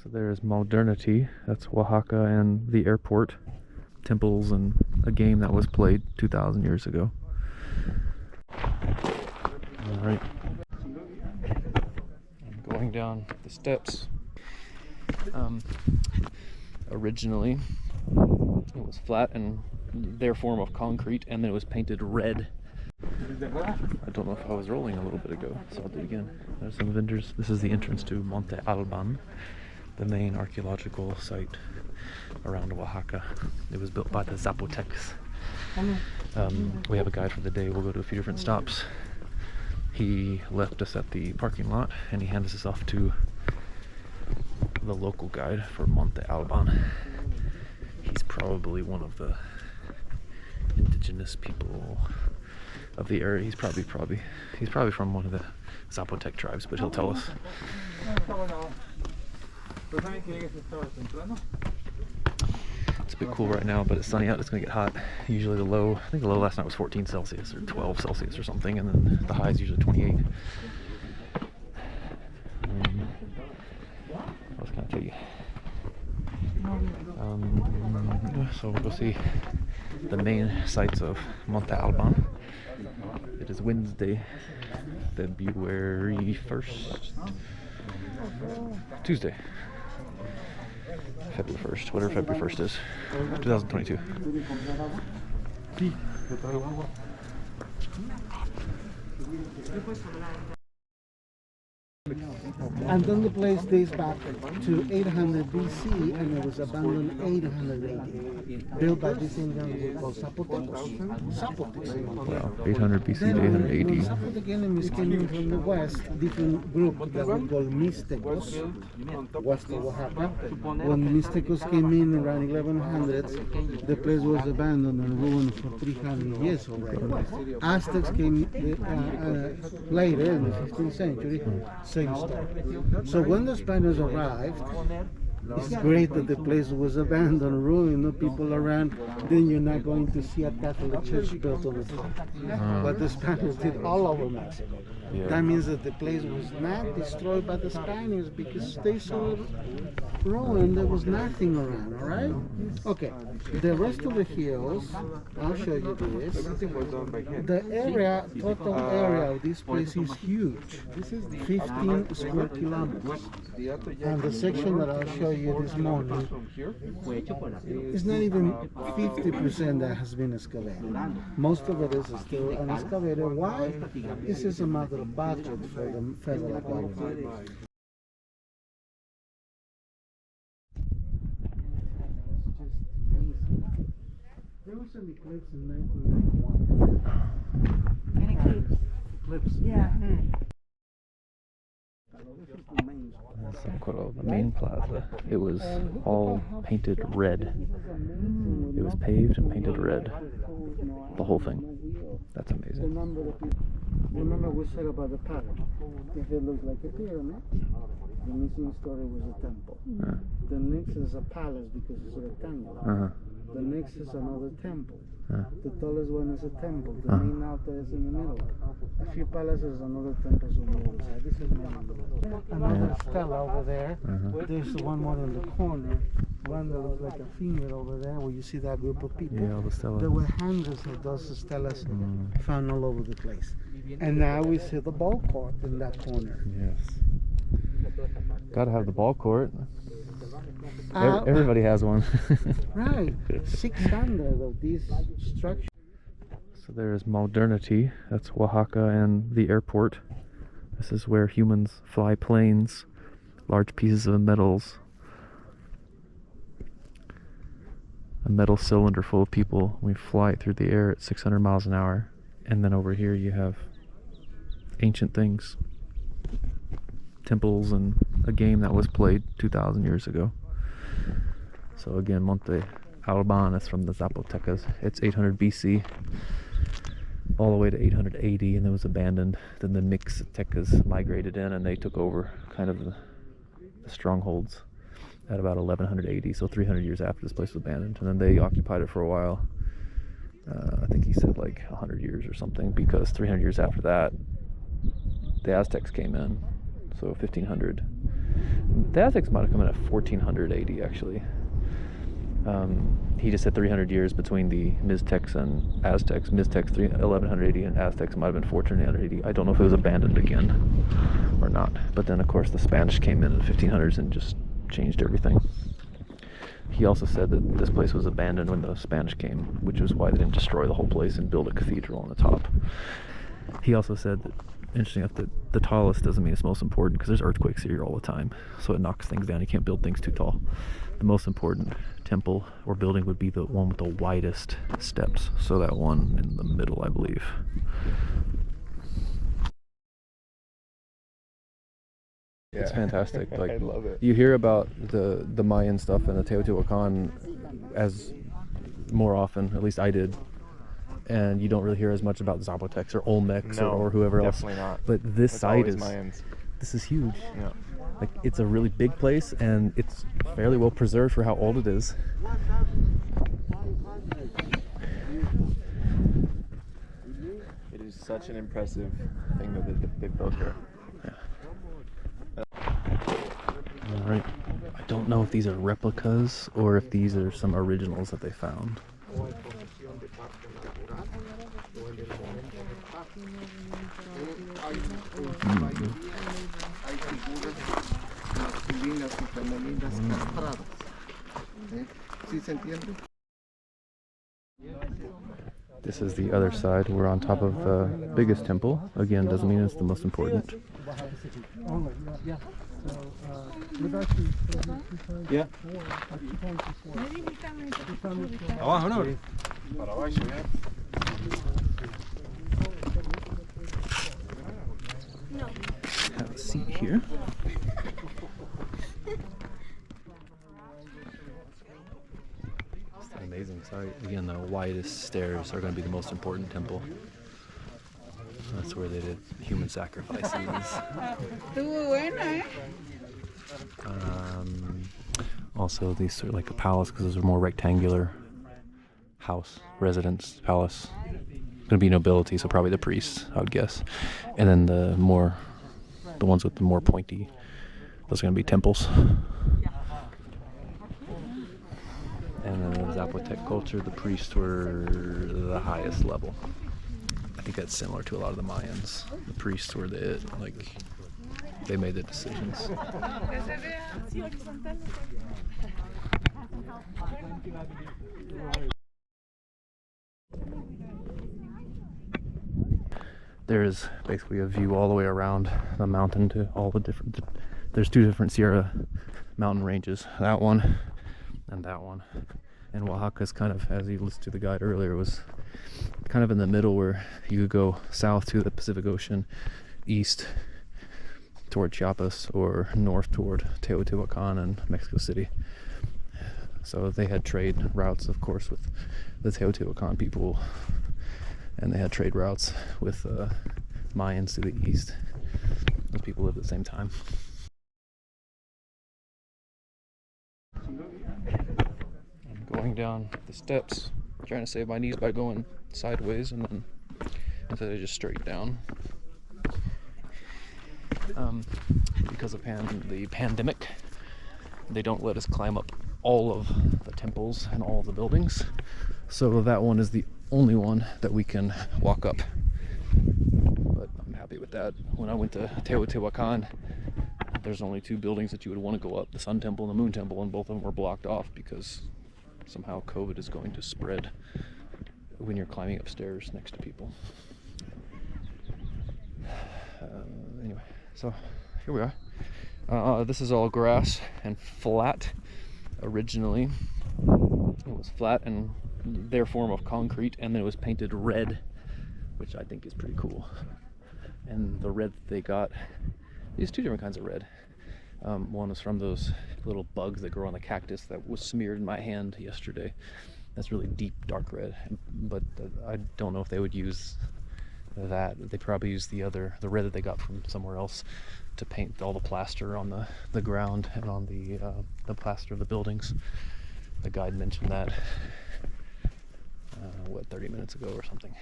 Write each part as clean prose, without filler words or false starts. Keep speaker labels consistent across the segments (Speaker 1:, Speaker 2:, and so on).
Speaker 1: So there's modernity. That's Oaxaca and the airport, temples, and a game that was played 2,000 years ago. All right. I'm going down the steps. Originally, it was flat and their form of concrete, and then it was painted red. I don't know if I was rolling a little bit ago, so I'll do it again. There's some vendors. This is the entrance to Monte Albán, the main archaeological site around Oaxaca. It was built by the Zapotecs. We have a guide for the day. We'll go to a few different stops. He left us at the parking lot, and he handed us off to the local guide for Monte Albán. He's probably one of the indigenous people of the area. He's probably from one of the Zapotec tribes, but he'll tell us. It's a bit cool right now, but it's sunny out. It's gonna get hot. Usually I think the low last night was 14 Celsius or 12 Celsius or something, and then the high is usually 28. What else can I tell you? So we'll go see the main sites of Monte Albán. It is Wednesday, February 1st. Tuesday. February 1st, whatever February 1st is, 2022.
Speaker 2: And then the place dates back to 800 BC, and it was abandoned 880. Built by this Indian called Zapotecs.
Speaker 1: Wow, 800 BC to 880.
Speaker 2: Zapotec enemies came in from the west, different group that we call Mixtecos, west of Oaxaca. When Mixtecos came in around 1100s, the place was abandoned and ruined for 300 years already. Aztecs came later in the 15th century. Same story. So when the Spaniards arrived, it's great that the place was abandoned, ruined, no people around. Then you're not going to see a Catholic church built on the top. But the Spaniards did all over Mexico.
Speaker 1: Yeah.
Speaker 2: That means that the place was not destroyed by the Spaniards because they saw it ruined. There was nothing around, all right? Okay, the rest of the hills, I'll show you this. The area, total area of this place is huge, 15 square kilometers. And the section that I'll show you this morning is not even 50% that has been excavated. Most of it is still unexcavated. Why? This is a matter of budget for the federal government. There was an eclipse in 1991.
Speaker 3: An eclipse?
Speaker 2: Eclipse?
Speaker 3: Yeah.
Speaker 1: The main plaza. It was all painted red. It was paved and painted red. The whole thing. That's amazing.
Speaker 2: Remember we said about the pyramid. If it looks like a pyramid, the missing story was a temple. The next is a palace because it's rectangular. The next is another temple. The tallest one is a temple. The main altar is in the middle. A few palaces, another temple on the other side. This is another stela over there. There's one more in the corner. One that looks like a finger over there, where you see that group of people.
Speaker 1: Yeah, all the stelas.
Speaker 2: There were hundreds of those stelas found all over the place. And now we see the ball court in that corner.
Speaker 1: Yes. Gotta have the ball court. Everybody has one.
Speaker 2: Right. 600 of these structures.
Speaker 1: So there's modernity. That's Oaxaca and the airport. This is where humans fly planes, large pieces of metals. A metal cylinder full of people. We fly it through the air at 600 miles an hour. And then over here you have ancient things. Temples and a game that was played 2,000 years ago. So again, Monte Albán is from the Zapotecas. It's 800 BC all the way to 880, and it was abandoned. Then the Mixtecas migrated in, and they took over kind of the strongholds at about 1180, so 300 years after this place was abandoned. And then they occupied it for a while. I think he said like 100 years or something, because 300 years after that, the Aztecs came in, so 1500. The Aztecs might have come in at 1480 actually. He just said 300 years between the Mixtecs and Aztecs. Mixtecs 1180 and Aztecs might have been 1480. I don't know if it was abandoned again or not. But then of course the Spanish came in the 1500s and just changed everything. He also said that this place was abandoned when the Spanish came, which was why they didn't destroy the whole place and build a cathedral on the top. He also said that, interesting enough, that the tallest doesn't mean it's most important, because there's earthquakes here all the time, so it knocks things down. You can't build things too tall. The most important temple or building would be the one with the widest steps, so that one in the middle, I believe. Yeah. It's fantastic. Like, I love it. You hear about the Mayan stuff and the Teotihuacan as more often, at least I did, and you don't really hear as much about Zapotecs or Olmecs or whoever else. Definitely not. But this site is Mayans. This is huge. Yeah. Like, it's a really big place, and it's fairly well preserved for how old it is. It is such an impressive thing that they built here. Yeah. All right. I don't know if these are replicas or if these are some originals that they found. This is the other side. We're on top of the biggest temple. Again, doesn't mean it's the most important. Yeah. Have a seat here. It's an amazing site. Again, the widest stairs are going to be the most important temple. That's where they did human sacrifices. Also, these sort of like a palace, because those are more rectangular house, residence, palace. Going to be nobility, so probably the priests, I would guess. And then the ones with the more pointy, those are going to be temples. And then the Zapotec culture, the priests were the highest level. I think that's similar to a lot of the Mayans. The priests were they made the decisions. There's basically a view all the way around the mountain to all the different, there's two different Sierra mountain ranges, that one and that one. And Oaxaca's kind of, as you listened to the guide earlier, was kind of in the middle, where you could go south to the Pacific Ocean, east toward Chiapas, or north toward Teotihuacan and Mexico City. So they had trade routes, of course, with the Teotihuacan people, and they had trade routes with Mayans to the east. Those people lived at the same time. I'm going down the steps, trying to save my knees by going sideways and then instead of just straight down. Because of the pandemic, they don't let us climb up all of the temples and all of the buildings. So that one is the only one that we can walk up. But I'm happy with that. When I went to Teotihuacan, there's only two buildings that you would want to go up, the Sun Temple and the Moon Temple, and both of them were blocked off because somehow COVID is going to spread when you're climbing upstairs next to people. Anyway, so here we are. This is all grass and flat. Originally, it was flat and their form of concrete, and then it was painted red, which I think is pretty cool. And the red that they got, there's two different kinds of red. One was from those little bugs that grow on the cactus that was smeared in my hand yesterday. That's really deep dark red, but I don't know if they would use that. They probably use the red that they got from somewhere else to paint all the plaster on the ground and on the plaster of the buildings. The guide mentioned that 30 minutes ago or something.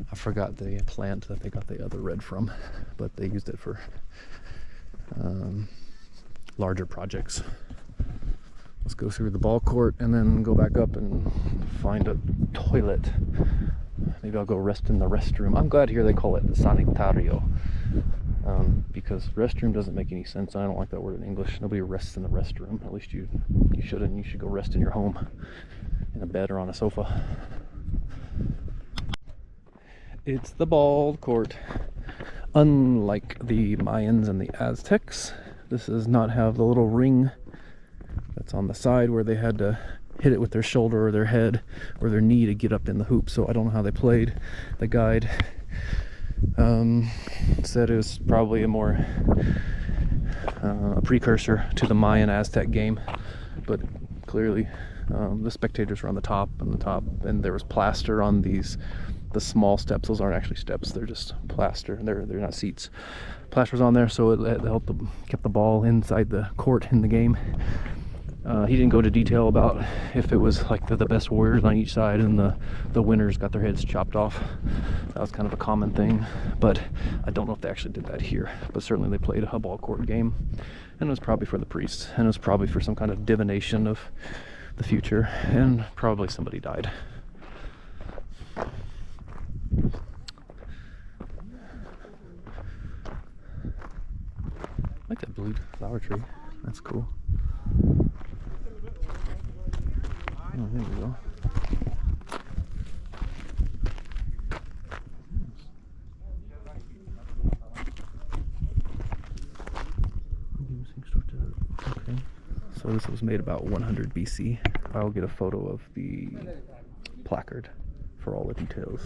Speaker 1: So, forgot the plant that they got the other red from, but they used it for larger projects. Let's go through the ball court and then go back up and find a toilet. Maybe I'll go rest in the restroom. I'm glad here they call it the sanitario, because restroom doesn't make any sense. I don't like that word in English. Nobody rests in the restroom. At least you shouldn't. You should go rest in your home, in a bed or on a sofa. It's the ball court. Unlike the Mayans and the Aztecs, this does not have the little ring that's on the side where they had to hit it with their shoulder or their head or their knee to get up in the hoop. So I don't know how they played. The guide said it was probably a precursor to the Mayan Aztec game, but clearly the spectators were on the top, and there was plaster on the small steps. Those aren't actually steps, they're just plaster. They're not seats. Plaster's on there, so it helped kept the ball inside the court in the game. He didn't go into detail about if it was like the best warriors on each side and the winners got their heads chopped off. That was kind of a common thing, but I don't know if they actually did that here. But certainly they played a ball court game, and it was probably for the priests, and it was probably for some kind of divination of the future, and probably somebody died. I like that blue flower tree. That's cool. Oh, there we go. Okay. So this was made about 100 BC. I'll get a photo of the placard for all the details.